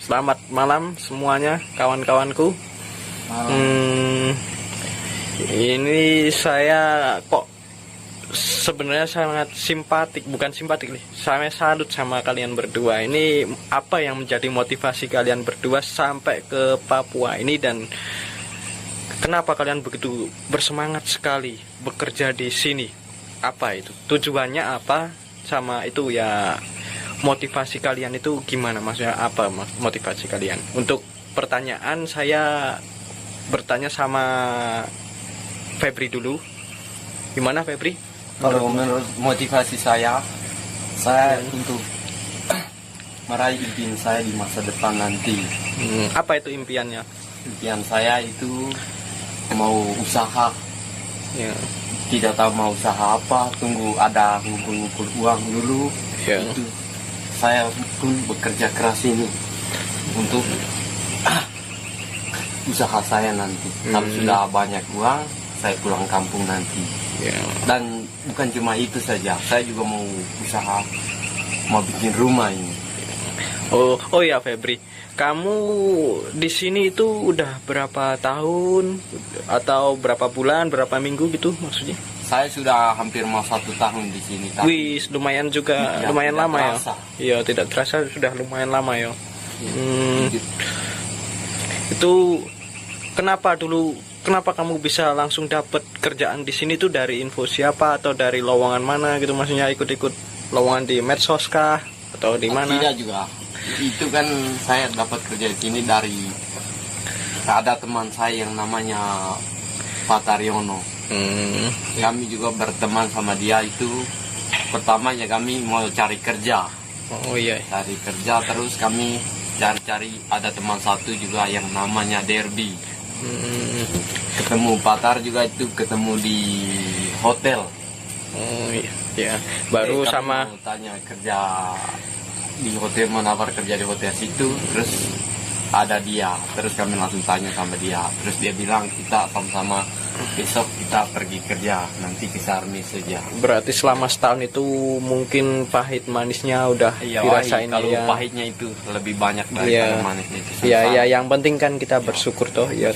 Selamat malam semuanya kawan-kawanku. Ini saya kok sebenarnya sangat simpatik, bukan simpatik nih. Saya salut sama kalian berdua. Ini apa yang menjadi motivasi kalian berdua sampai ke Papua ini, dan kenapa kalian begitu bersemangat sekali bekerja di sini? Apa itu? Tujuannya apa? Sama itu ya, motivasi kalian itu gimana? Maksudnya apa motivasi kalian? Untuk pertanyaan saya bertanya sama Febri dulu. Gimana Febri? Kalau menurut motivasi saya untuk meraih impian saya di masa depan nanti. Apa itu impiannya? Impian saya itu mau usaha. Ya. Tidak tahu mau usaha apa, tunggu ada ngumpul-ngumpul uang dulu. Ya. Itu saya pun bekerja keras ini untuk usaha saya nanti. Kalau sudah banyak uang, saya pulang kampung nanti. Ya. Dan bukan cuma itu saja, saya juga mau usaha, mau bikin rumah ini. Oh ya Febri, kamu di sini itu udah berapa tahun atau berapa bulan, berapa minggu gitu maksudnya? Saya sudah hampir mau 1 tahun di sini. Wih, lumayan juga, ya, lumayan lama terasa. ya. Iya, tidak terasa sudah lumayan lama ya. Itu kenapa kamu bisa langsung dapat kerjaan di sini tuh? Dari info siapa atau dari lowongan mana gitu? Maksudnya ikut-ikut lowongan di medsos kah atau di mana? Tidak juga. Itu kan saya dapat kerja di sini dari ada teman saya yang namanya Pak Taryono. Kami juga berteman sama dia itu. Pertamanya kami mau cari kerja. Oh iya. Cari kerja, terus kami cari-cari, ada teman satu juga yang namanya Derby. Ketemu Patar juga, itu ketemu di hotel. Oh iya. Ya. Baru sama mau tanya kerja di hotel, menawar kerja di hotel situ, terus ada dia, terus kami langsung tanya sama dia, terus dia bilang kita sama-sama besok kita pergi kerja, nanti ke Sarmis saja. Berarti selama setahun itu mungkin pahit manisnya udah dirasain. Kalau ya. pahitnya itu lebih banyak daripada manisnya itu. Iya, yang penting kan kita bersyukur toh. Ya,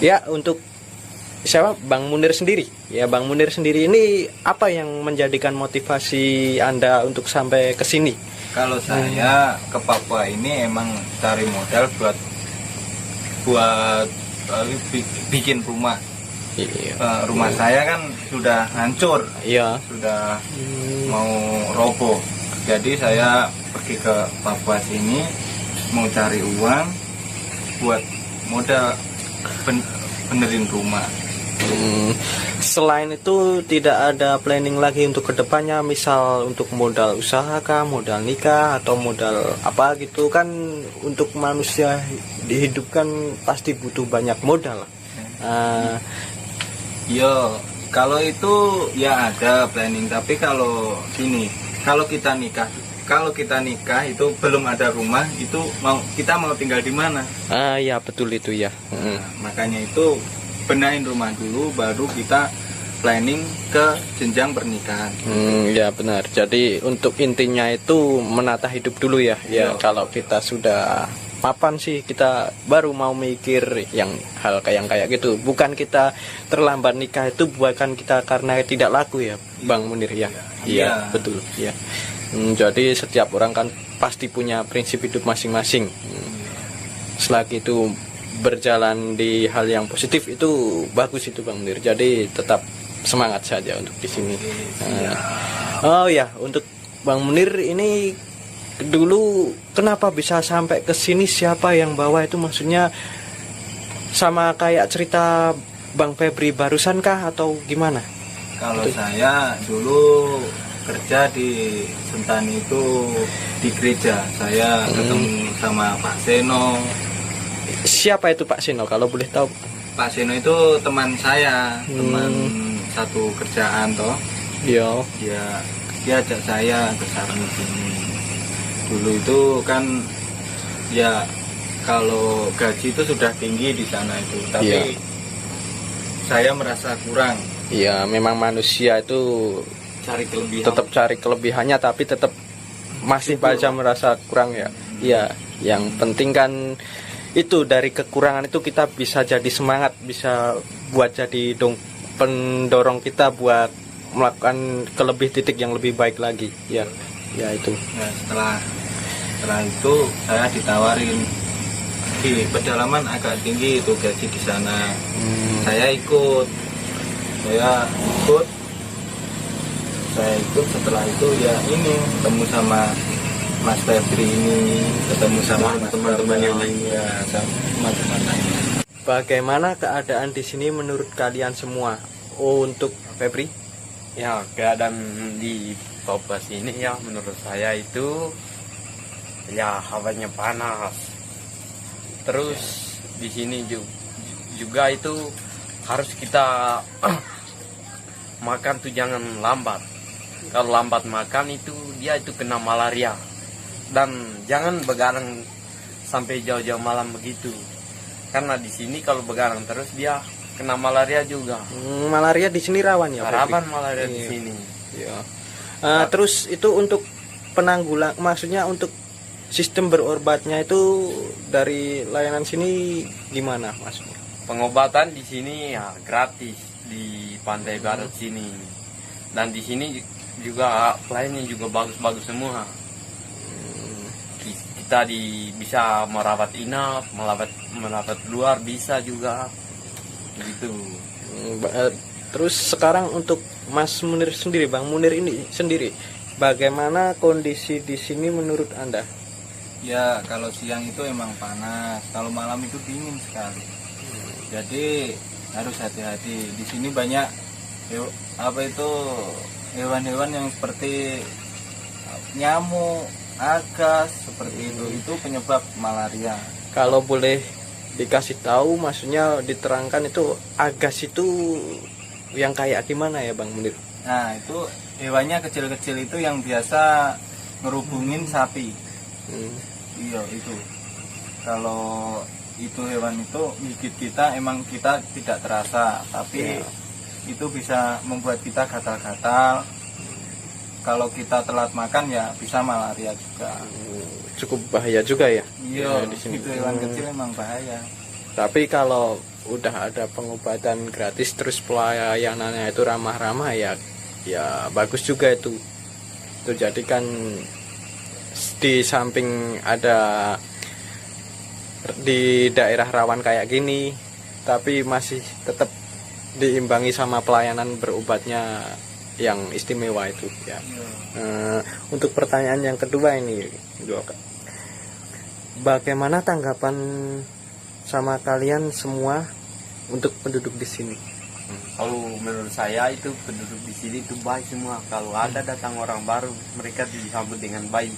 ya untuk siapa? Bang Munir sendiri. Ya, Bang Munir sendiri ini apa yang menjadikan motivasi Anda untuk sampai ke sini? Kalau saya ke Papua ini emang cari modal buat bikin rumah. Iya. Rumah saya kan sudah hancur, Iya. sudah mau roboh. Jadi saya pergi ke Papua sini mau cari uang buat modal benerin rumah. Selain itu tidak ada planning lagi untuk kedepannya, misal untuk modal usaha kah, modal nikah, atau modal apa gitu kan? Untuk manusia dihidupkan pasti butuh banyak modal. Yo, kalau itu ya ada planning, tapi kalau gini, kalau kita nikah itu belum ada rumah, itu kita mau tinggal di mana? Ya betul itu ya. Nah, makanya itu benahin rumah dulu, baru kita planning ke jenjang pernikahan. Ya benar. Jadi untuk intinya itu menata hidup dulu ya. Ya kalau kita sudah papan sih, kita baru mau mikir yang hal kayak gitu. Bukan kita terlambat nikah itu bukan kita karena tidak laku ya, Bang Munir ya. Iya betul. Ya. Jadi setiap orang kan pasti punya prinsip hidup masing-masing. Selagi itu berjalan di hal yang positif itu bagus itu Bang Munir. Jadi tetap semangat saja untuk di sini. Oh ya, untuk Bang Munir ini dulu kenapa bisa sampai ke sini, siapa yang bawa itu, maksudnya sama kayak cerita Bang Febri barusan kah atau gimana? Kalau saya dulu kerja di Sentani itu di gereja, saya ketemu sama Pak Seno. Siapa itu Pak Seno kalau boleh tahu? Pak Seno itu teman saya, teman satu kerjaan toh. Iya. Dia ajak saya ke Sarmis ini. Dulu itu kan ya kalau gaji itu sudah tinggi di sana itu, tapi saya merasa kurang. Iya, memang manusia itu Cari kelebihan. tetap cari kelebihannya, tapi tetap masih aja merasa kurang ya. Iya. Yang penting kan itu dari kekurangan itu kita bisa jadi semangat, bisa buat jadi pendorong kita buat melakukan ke lebih titik yang lebih baik lagi. Ya itu. Nah, setelah itu saya ditawarin di pedalaman agak tinggi itu gaji di sana. Saya ikut. Setelah itu ya ini ketemu sama Mas Febri ini, ketemu sama teman-teman yang lain, ya sama teman-teman lainnya. Bagaimana keadaan di sini menurut kalian semua? Oh, untuk Febri? Ya, keadaan di Papua sini ya menurut saya itu ya hawanya panas. Terus di sini juga itu harus kita makan tuh jangan lambat. Kalau lambat makan itu dia itu kena malaria. Dan jangan begadang sampai jauh-jauh malam begitu. Karena di sini kalau begadang terus dia kena malaria juga. Malaria di sini rawan ya? Rawan malaria di sini. Iya. Terus itu untuk maksudnya untuk sistem berobatnya itu dari layanan sini gimana maksudnya? Pengobatan di sini ya gratis di Pantai Barat sini. Dan di sini juga pelayannya juga bagus-bagus semua. Kita bisa merawat inap, merawat luar bisa juga gitu. Terus sekarang untuk Mas Munir sendiri, Bang Munir ini sendiri, bagaimana kondisi di sini menurut Anda? Ya kalau siang itu emang panas, kalau malam itu dingin sekali. Jadi harus hati-hati. Di sini banyak hewan-hewan yang seperti nyamuk, agas seperti itu penyebab malaria. Kalau boleh dikasih tahu, maksudnya diterangkan itu agas itu yang kayak gimana ya Bang Munir? Nah itu hewannya kecil-kecil itu yang biasa ngerubungin sapi. Iya itu. Kalau itu hewan itu gigit kita, emang kita tidak terasa, tapi itu bisa membuat kita gatal-gatal. Kalau kita telat makan ya bisa malaria juga. Cukup bahaya juga ya? Iya, di sini. itu hewan kecil memang bahaya. Tapi kalau udah ada pengobatan gratis terus pelayanannya itu ramah-ramah ya bagus juga itu. Itu jadi kan di samping ada di daerah rawan kayak gini, tapi masih tetap diimbangi sama pelayanan berobatnya yang istimewa itu ya. Untuk pertanyaan yang kedua ini, bagaimana tanggapan sama kalian semua untuk penduduk di sini? Kalau menurut saya itu penduduk di sini itu baik semua. Kalau ada datang orang baru, mereka disambut dengan baik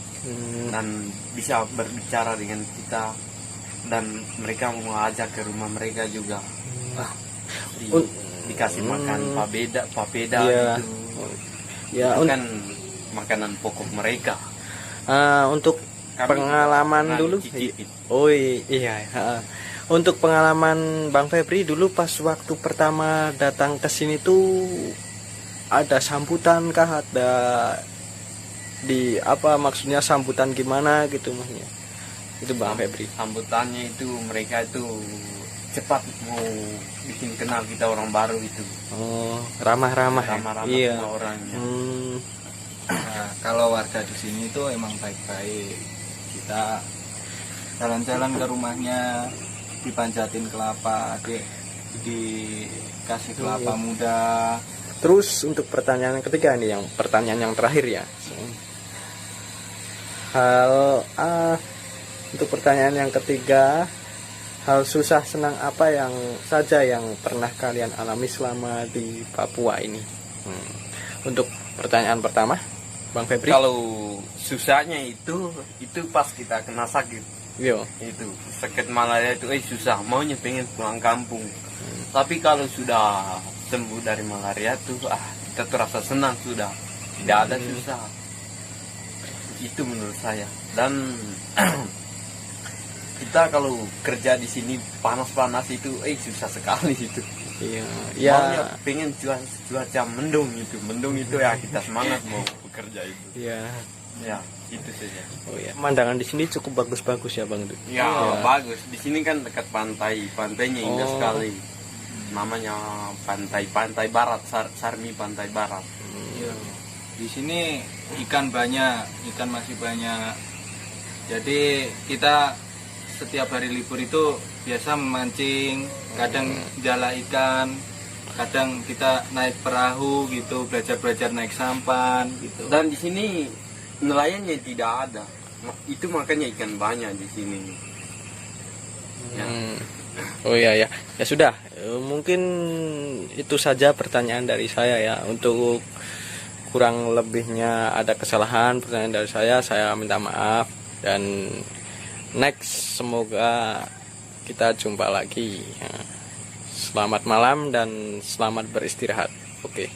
dan bisa berbicara dengan kita, dan mereka mau ajak ke rumah mereka juga. Dikasih makan papeda ya. gitu. Ya, itu kan makanan pokok mereka. Untuk pengalaman dulu. Oh iya. Untuk pengalaman Bang Febri dulu pas waktu pertama datang ke sini tuh ada sambutan kah, ada maksudnya sambutan gimana gitu maksudnya? Itu Bang Febri. Sambutannya itu mereka itu cepat mau bikin kenal kita orang baru itu. Oh, ramah-ramah ya? Iya. Semua orangnya. Nah, kalau warga di sini itu emang baik-baik. Kita jalan-jalan ke rumahnya, dipanjatin kelapa, dikasih kelapa muda. Terus untuk pertanyaan yang ketiga ini, pertanyaan yang terakhir ya. Untuk pertanyaan yang ketiga, hal susah senang apa yang saja yang pernah kalian alami selama di Papua ini? Untuk pertanyaan pertama, Bang Febri. Kalau susahnya itu pas kita kena sakit. Yo. Itu sakit malaria itu susah, maunya pengen pulang kampung. Tapi kalau sudah sembuh dari malaria tuh kita terasa senang sudah, tidak ada susah. Itu menurut saya. Dan kita kalau kerja di sini panas-panas itu susah sekali itu. Iya. Maunya pengen cuaca mendung itu ya kita semangat mau bekerja itu. Iya. Ya. Itu saja. Oh ya. Pemandangan di sini cukup bagus-bagus ya Bang. Ya, bagus. Di sini kan dekat pantai, pantainya indah sekali. Namanya Pantai Barat, Sarmi Pantai Barat. Iya. Di sini ikan banyak, ikan masih banyak. Jadi kita setiap hari libur itu biasa memancing, kadang jala ikan, kadang kita naik perahu gitu, belajar naik sampan gitu. Dan di sini nelayannya tidak ada. Itu makanya ikan banyak di sini. Ya. Oh ya ya. Ya sudah, mungkin itu saja pertanyaan dari saya ya. Untuk kurang lebihnya ada kesalahan pertanyaan dari saya minta maaf, dan next semoga kita jumpa lagi. Selamat malam dan selamat beristirahat. Oke.